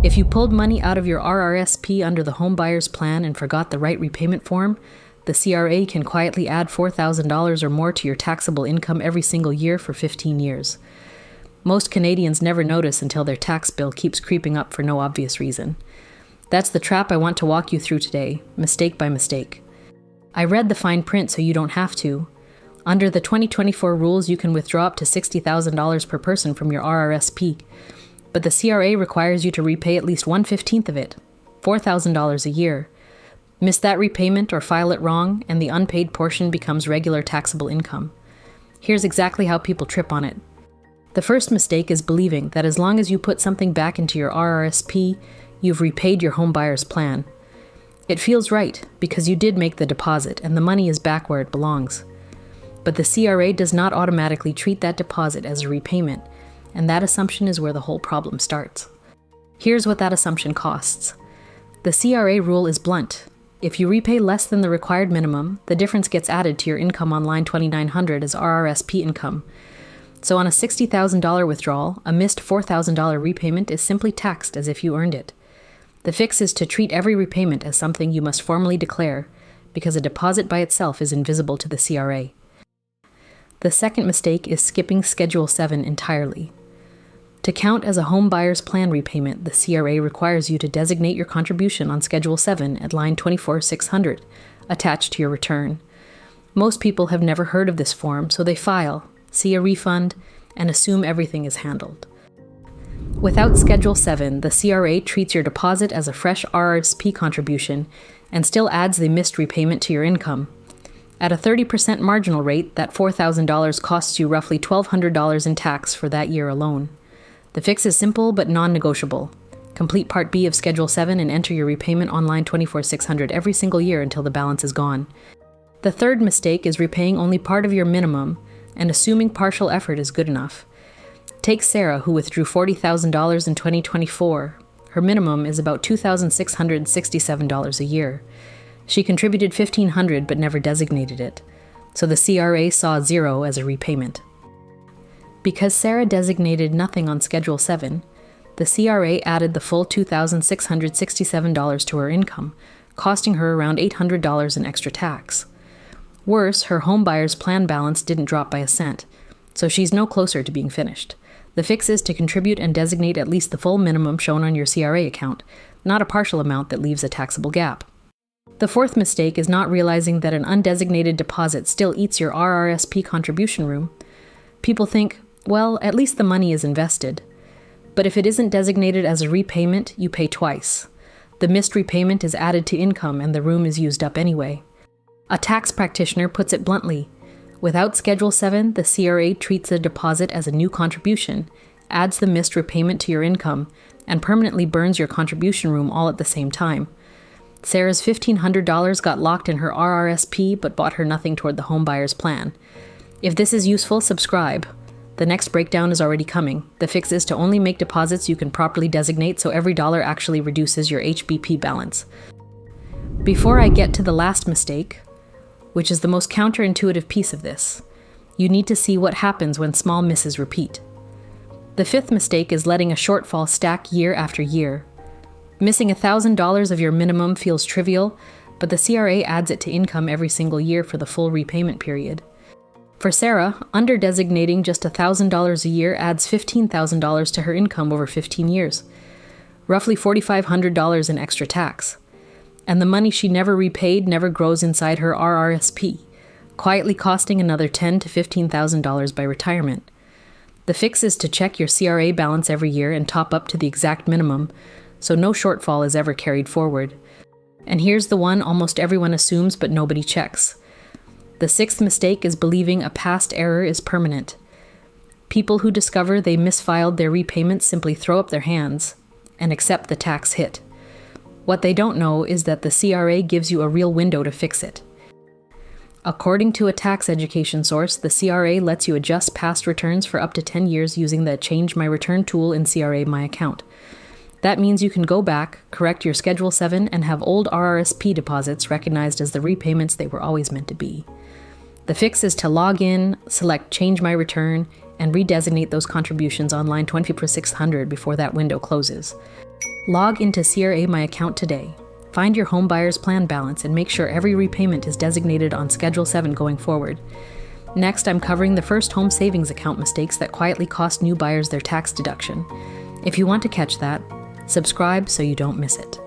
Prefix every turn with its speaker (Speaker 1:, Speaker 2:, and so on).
Speaker 1: If you pulled money out of your RRSP under the home buyer's plan and forgot the right repayment form, the CRA can quietly add $4,000 or more to your taxable income every single year for 15 years. Most Canadians never notice until their tax bill keeps creeping up for no obvious reason. That's the trap I want to walk you through today, mistake by mistake. I read the fine print so you don't have to. Under the 2024 rules, you can withdraw up to $60,000 per person from your RRSP, but the CRA requires you to repay at least 1/15 of it, $4,000 a year. Miss that repayment or file it wrong, and the unpaid portion becomes regular taxable income. Here's exactly how people trip on it. The first mistake is believing that as long as you put something back into your RRSP, you've repaid your home buyer's plan. It feels right because you did make the deposit and the money is back where it belongs. But the CRA does not automatically treat that deposit as a repayment, and that assumption is where the whole problem starts. Here's what that assumption costs. The CRA rule is blunt. If you repay less than the required minimum, the difference gets added to your income on line 2900 as RRSP income. So on a $60,000 withdrawal, a missed $4,000 repayment is simply taxed as if you earned it. The fix is to treat every repayment as something you must formally declare, because a deposit by itself is invisible to the CRA. The second mistake is skipping Schedule 7 entirely. To count as a home buyer's plan repayment, the CRA requires you to designate your contribution on Schedule 7 at line 24600, attached to your return. Most people have never heard of this form, so they file, see a refund, and assume everything is handled. Without Schedule 7, the CRA treats your deposit as a fresh RRSP contribution and still adds the missed repayment to your income. At a 30% marginal rate, that $4,000 costs you roughly $1,200 in tax for that year alone. The fix is simple but non-negotiable. Complete Part B of Schedule 7 and enter your repayment on line 24600 every single year until the balance is gone. The third mistake is repaying only part of your minimum and assuming partial effort is good enough. Take Sarah, who withdrew $40,000 in 2024. Her minimum is about $2,667 a year. She contributed $1,500 but never designated it, so the CRA saw zero as a repayment. Because Sarah designated nothing on Schedule 7, the CRA added the full $2,667 to her income, costing her around $800 in extra tax. Worse, her home buyer's plan balance didn't drop by a cent, so she's no closer to being finished. The fix is to contribute and designate at least the full minimum shown on your CRA account, not a partial amount that leaves a taxable gap. The fourth mistake is not realizing that an undesignated deposit still eats your RRSP contribution room. People think, well, at least the money is invested. But if it isn't designated as a repayment, you pay twice. The missed repayment is added to income and the room is used up anyway. A tax practitioner puts it bluntly. Without Schedule 7, the CRA treats the deposit as a new contribution, adds the missed repayment to your income, and permanently burns your contribution room all at the same time. Sarah's $1,500 got locked in her RRSP but bought her nothing toward the home buyer's plan. If this is useful, subscribe. The next breakdown is already coming. The fix is to only make deposits you can properly designate so every dollar actually reduces your HBP balance. Before I get to the last mistake, which is the most counterintuitive piece of this, you need to see what happens when small misses repeat. The fifth mistake is letting a shortfall stack year after year. Missing $1,000 of your minimum feels trivial, but the CRA adds it to income every single year for the full repayment period. For Sarah, under-designating just $1,000 a year adds $15,000 to her income over 15 years, roughly $4,500 in extra tax. And the money she never repaid never grows inside her RRSP, quietly costing another $10,000 to $15,000 by retirement. The fix is to check your CRA balance every year and top up to the exact minimum, so no shortfall is ever carried forward. And here's the one almost everyone assumes but nobody checks. The sixth mistake is believing a past error is permanent. People who discover they misfiled their repayments simply throw up their hands and accept the tax hit. What they don't know is that the CRA gives you a real window to fix it. According to a tax education source, the CRA lets you adjust past returns for up to 10 years using the Change My Return tool in CRA My Account. That means you can go back, correct your Schedule 7, and have old RRSP deposits recognized as the repayments they were always meant to be. The fix is to log in, select Change My Return, and redesignate those contributions on line 24600 before that window closes. Log into CRA My Account today. Find your home buyer's plan balance and make sure every repayment is designated on Schedule 7 going forward. Next, I'm covering the first home savings account mistakes that quietly cost new buyers their tax deduction. If you want to catch that, subscribe so you don't miss it.